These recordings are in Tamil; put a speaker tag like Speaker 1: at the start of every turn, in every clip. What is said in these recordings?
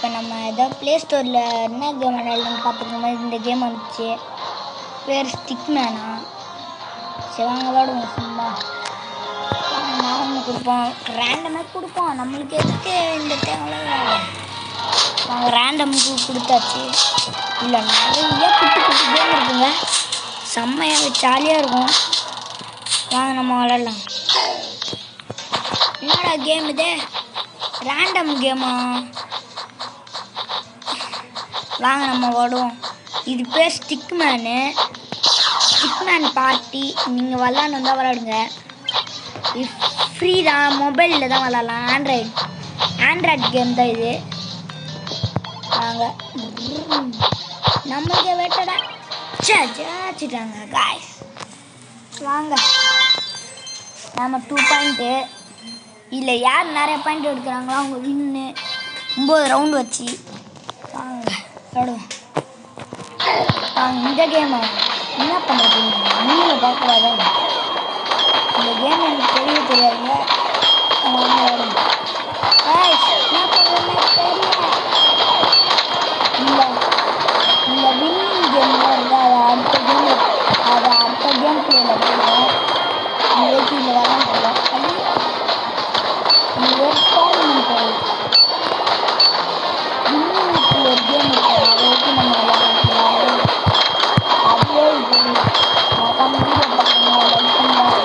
Speaker 1: இப்போ நம்ம ஏதோ ப்ளே ஸ்டோரில் என்ன கேம் விளையாடணும்னு பார்த்துக்கோங்க. இந்த கேம் வந்துச்சு, பேர் ஸ்டிக் மேனா. சரி வாங்க விளையாடுவோம். சும்மா நார்மல் கொடுப்போம், ரேண்டமாக கொடுப்போம். நம்மளுக்கு எதுக்கு இந்த தேவையில்ல. நாங்கள் ரேண்டமுக்கு கொடுத்தாச்சு. இல்லை நிறைய குட்டி குட்டி கேம் இருக்குங்க, செம்மையாக ஜாலியாக இருக்கும். வாங்க நம்ம விளையாடலாம். என்னடா கேம் இது, ரேண்டம் கேமா? வாங்க நம்ம விளையாடுவோம். இது பேர் stick menu, stick man party. நீங்கள் விளாட்ணும் தான் விளாடுங்க, இது ஃப்ரீ தான். மொபைலில் தான் விளாட்லாம், ஆண்ட்ராய்ட் கேம் தான் இது. வாங்க நம்மளுக்கே வெட்டடா ஜாச்சிட்டாங்க காய்ஸ். வாங்க நம்ம 2 பாயிண்ட்டு இல்லை, யார் நிறைய பாயிண்ட் எடுக்கிறாங்களோ அவங்க வின்னு. 9 ரவுண்டு வச்சு வாங்க விளாடுவோம். வாங்க இந்த கேமை என்ன பண்ணுறது நீங்கள் பார்க்கக்கூடாது. இந்த கேம் எனக்கு தெரிய தெரியாதுங்க. வாங்க விளாடுவோம். என்ன பண்ணுறதுன்னு தெரியல. இந்த வின்னிங் கேம்லாம் இருந்தால் அதை அடுத்த கேம் பிளேயில் போடுவோம். உங்களுக்கு இந்த வரலாம் போடுவோம். அது ஒரு டோர்னமெண்ட் வின்னிங்க்கு ஒரு கேம் இருக்கும், அதை வச்சு நம்ம விளையாடலாம். அதுவே இது மறக்காம வீடியோ பார்க்கணும், லைக் பண்ணுவோம்.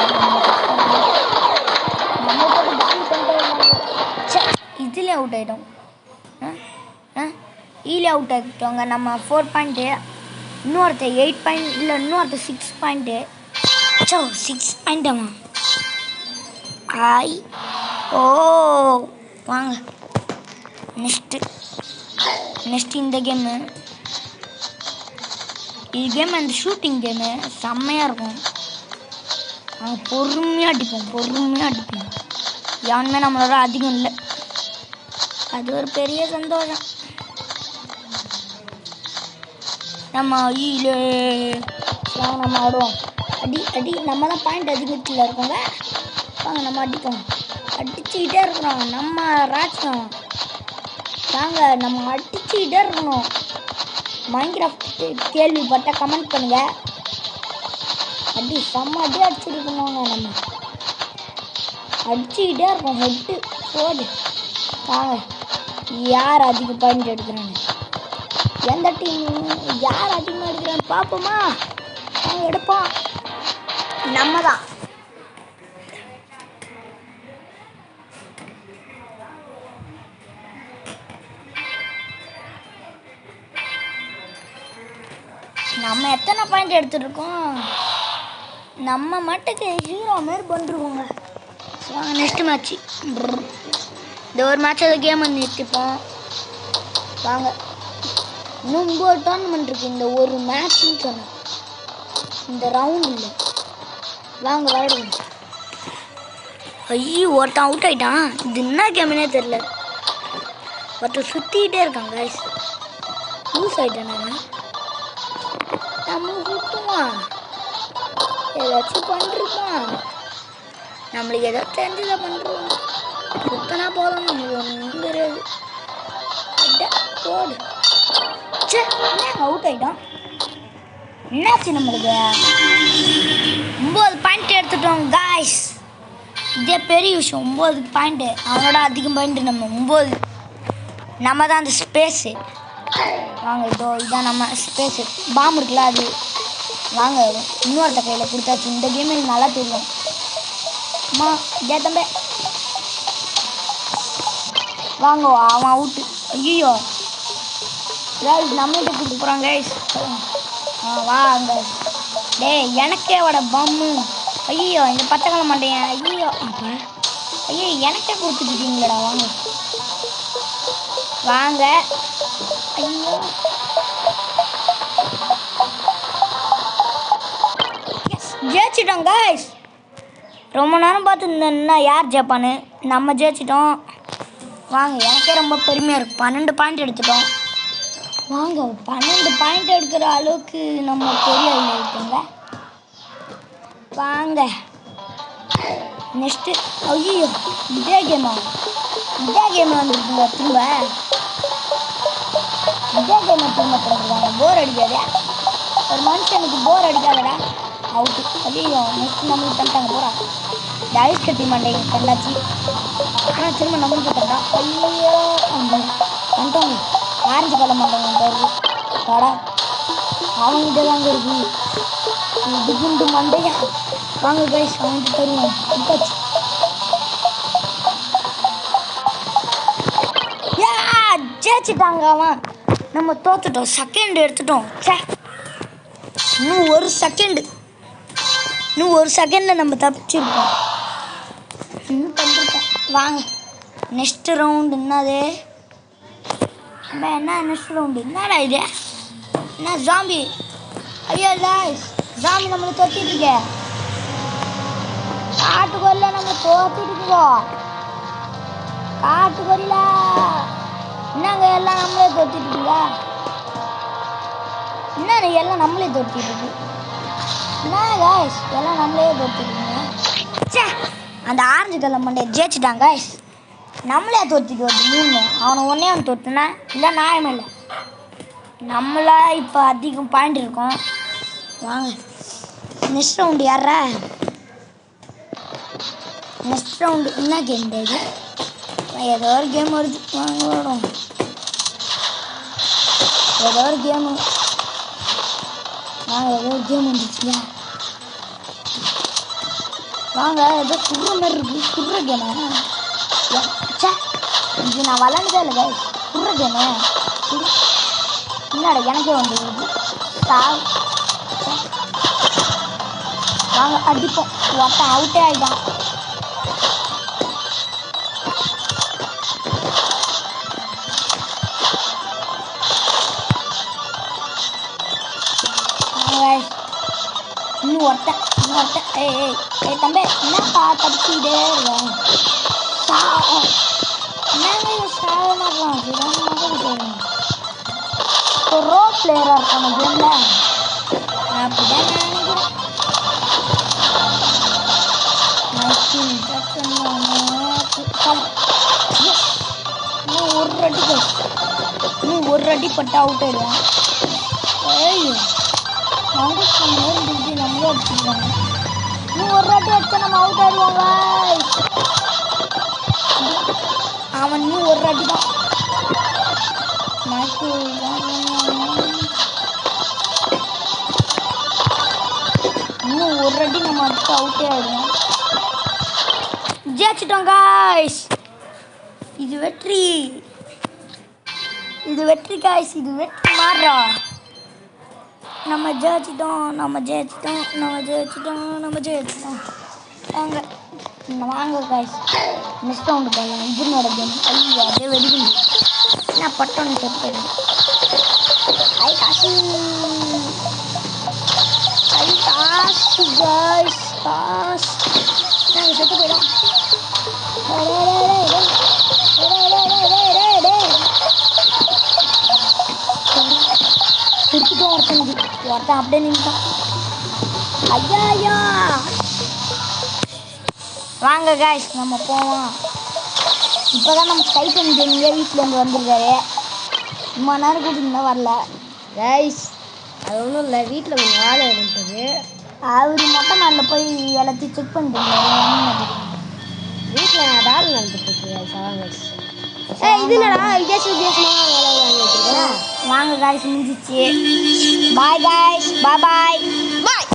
Speaker 1: நம்மளுக்கு டான்ஸ் பண்ணிட்டு இதில் அவுட் ஆகிட்டோம். ஈலே அவுட் ஆகிட்டோங்க. நம்ம 4 பாயிண்ட்டு, இன்னொருத்தர் 8 பாயிண்ட், இல்லை இன்னொருத்தர் 6 பாயிண்ட்டு. 6 பாயிண்ட்டாமா? ஆய் ஓ வாங்க நெக்ஸ்ட்டு இந்த கேமு. இது கேம் அந்த ஷூட்டிங் கேமு செம்மையாக இருக்கும். நாங்கள் பொறுமையாக அடிப்போம். யாருமே நம்மளோட அதிகம் இல்லை, அது ஒரு பெரிய சந்தோஷம். நம்ம நம்ம ஆடுவோம். அடி நம்ம தான் பாயிண்ட் அதிகத்தில் இருக்கோங்க. வாங்க நம்ம அடிப்போம், அடிச்சுக்கிட்டே இருக்கிறோம். நம்ம ராட்சம் வாங்க, நம்ம அடிச்சுக்கிட்டே இருக்கணும். மைன்கிராஃப்ட் கேள்விப்பட்ட கமெண்ட் பண்ணுங்க. செம்ம அடி அடிச்சுருக்கணுங்க. நம்ம அடிச்சுக்கிட்டே இருக்கோம். ஹெட்டு போடு. வாங்க யார் அதிக பாயிண்ட் எடுக்கிறாங்க, எந்த டீம் யார் அதிகமாக எடுக்கிறான்னு பார்ப்போமா? அவங்க எடுப்போம், நம்ம தான். நம்ம எத்தனை பாயிண்ட் எடுத்துருக்கோம், நம்ம மட்டுக்கு ஹீரோ மாரி பண்ணிருக்கோங்க. வாங்க நெக்ஸ்ட் மேட்ச்சு. இந்த ஒரு மேட்ச் கேம் வந்து நிறுத்திப்போம். வாங்க இன்னும் 9 டோர்னமெண்ட் இருக்குது. இந்த ஒரு மேட்ச்னு சொன்னேன், இந்த ரவுண்ட் இல்லை. வாங்க விளையாடுவோம். ஐயோ ஒருத்தன் அவுட் ஆகிட்டான். இது என்ன கேம்னே தெரில. ஒருத்தர் சுற்றிக்கிட்டே இருக்காங்க கைஸ். லூஸ் ஆகிட்டான். நம்ம சுற்றுவான், ஏதாச்சும் பண்ணிருப்பான். நம்மளுக்கு ஏதோ தெரிஞ்சதை பண்ணுறோம். சுத்தனா போதும், நம்மளுக்கு ஒன்றும் தெரியாது. போடு. அவுட் ஆகிட்டோம். என்னாச்சு நம்மளுக்கு? 9 பாயிண்ட் எடுத்துட்டோம் காய்ஸ். இதே பெரிய விஷயம். 9 பாயிண்ட்டு, அவனோட அதிகம் பாயிண்ட்டு. நம்ம 9, நம்ம தான் அந்த ஸ்பேஸு. வாங்க இதான் நம்ம ஸ்பேஸு. பாம்பு இருக்குல்ல அது. வாங்க இன்னொருத்த கையில் கொடுத்தாச்சு. இந்த கேம் எனக்கு நல்லா தெரியும். அம்மா தம்பே வாங்க, அவன் அவுட்டு. ஐயோ கைஸ் நம்மகிட்ட கூப்பிட்டு போகிறாங்க கைஸ். வாங்க எனக்கே வட பம்மு. ஐயோ இந்த பச்சைக்கலை மாட்டேன். ஐயோ எனக்கே கொடுத்துக்கிட்டீங்களடா. வாங்க ஐயோ ஜெயிச்சிட்டோம் கைஸ். ரொம்ப நேரம் பார்த்துருந்தேன்னா யார் ஜெயிப்பான்னு, நம்ம ஜெயிச்சிட்டோம். வாங்க எனக்கே ரொம்ப பெருமையாக இருக்குது. 12 பாயிண்ட் எடுத்துட்டோம். வாங்க 12 பாயிண்ட் எடுக்கிற அளவுக்கு நம்ம பெரிய இருக்குங்க. வாங்க நெக்ஸ்ட்டு. ஐயோ இதே கேம் வந்துருக்குங்க திரும்ப. முடியாது. ஒரு மனுஷனுக்கு போர் அடிக்காதடா. அவுட்டு. ஐயோ நெக்ஸ்ட் நம்மளுக்கு தந்துட்டாங்க போகிறா. இந்த ஐஸ் கட்டி மண்டை கண்டாச்சு. ஆனால் திரும்ப நம்மளுக்கு தந்தா. ஐயோ வந்துட்டோங்க. ஆரஞ்சு கலர் மண்டை வருது. கடா அவங்ககிட்ட தாங்க இருக்கு. இது குண்டு மண்டையா. வாங்க கைஸ் அவங்ககிட்ட தருவோம். கொடுத்தாச்சு. ஜெயிச்சிட்டாங்க அவன். நம்ம தோத்துட்டோம். செகண்ட் எடுத்துட்டோம். சே இன்னும் ஒரு செகண்டில் நம்ம தப்பிச்சிருக்கோம். இன்னும் தந்துருக்கோம். வாங்க நெக்ஸ்ட் ரவுண்டு. என்னது என்ன நெக்ஸ்ட் ரவுண்டு? என்னடா இது? என்ன ஜாம்பி? ஐயோ ஜாம்பி நம்மளை தொத்திட்டு இருக்கே. காட்டுக்கொல்ல நம்ம தோத்திட்டு இருக்கோம். காட்டுக்கொல்ல என்னங்க எல்லாம் நம்மளே தொத்திட்டு இருக்கீங்க? என்ன எல்லாம் நம்மளே தொத்திட்டு இருக்கு? என்ன காய்ஸ் எல்லாம் நம்மளே தொத்திட்டு இருக்கீங்க? சே அந்த ஆரஞ்சு கலர் மண்டையை ஜெயிச்சிட்டாங்க காய்ஸ். நம்மளே தொத்திட்டு வருது 3. அவனை ஒன்றே அவன் தொத்துனா இல்லை நியாயமே இல்லை. நம்மளா இப்போ அதிகம் பாயிண்ட் இருக்கோம். வாங்க நெக்ஸ்ட் ரவுண்டு யாரா? நெக்ஸ்ட் ரவுண்டு என்ன கேம் இது? ஏதோ ஒரு கேம் வருது. வாங்க வரும் ஏதோ ஒரு கேமு. வாங்க ஏதோ ஒரு கேம் வந்துச்சுங்க. வாங்க ஏதோ குர்ற மாதிரி இருக்கு. குர்ற கேமு. சே இது நான் விளாண்டதே இல்லை. குர்ற கேமு என்னடா எனக்கே வந்துருக்கு. வாங்க அடிப்போம். ஒருத்தன் அவுட்டே ஆகிட்டான். இன்னும் ஒருத்தன் ஏய் தம்பி என்னப்பா தப்பிச்சுக்கிட்டே இருக்கேன். என்னங்க சாகலாம் ஒரு ரோ பிளேயராக இருக்கான கேமில் அப்படிதான் நினைக்கிறேன். இன்னும் ஒரு அடி பட்டு அவுட் ஆயிடுவான். ஐயோ நம்மளே அடிச்சுருக்காங்க. இன்னும் ஒரு அடி அடிச்சா நம்ம அவுட் ஆயிடுவாங்க. அவன் இன்னும் ஒரு அடி தான். இன்னும் ஒரு அடி நம்ம அடிச்சு அவுட்டே ஆயிடுவோம். ஜெயிச்சிட்டோம் காய்ஸ். இது வெற்றி காய்ஸ். இது வெற்றி மாறா. நம்ம ஜெயிச்சிட்டோம். வாங்க காய்ஸ் நெக்ஸ்ட் ரவுண்டு போகலாம். இதுனோட கேம். ஐயோ அதே வெடிக்கணும். என்ன பட்டோன்னு தெரியும். காசு காய்ஸ் காசு நாங்கள் செத்து போயிடும். குடிச்சிட்டோம். ஒருத்தன் அப்படியே நின்றுட்டான். ஐயா வாங்க காய்ஸ் நம்ம போவோம். இப்போ தான் நம்ம ஸ்கைப்பன் கேமிங்கே வீட்டிலேருந்து வந்துருக்காரு. ரொம்ப நேரம் கூட்டிங்கன்னா வரல
Speaker 2: கைஸ். அது ஒன்றும் இல்லை, வீட்டில் கொஞ்சம் வேலை இருந்தது.
Speaker 1: அவர் மொட்டை நாளில் போய் எல்லாத்தையும் செக் பண்ணிட்டு
Speaker 2: வீட்டில் வேலை நடந்துட்டுருக்கு. கைஸ் இது என்னடா வித்தியாசமாக வேலை வாங்கி வச்சுருக்கேன்.
Speaker 1: வாங்க காய்ஸ் முடிஞ்சிச்சு. Bye guys. பாய்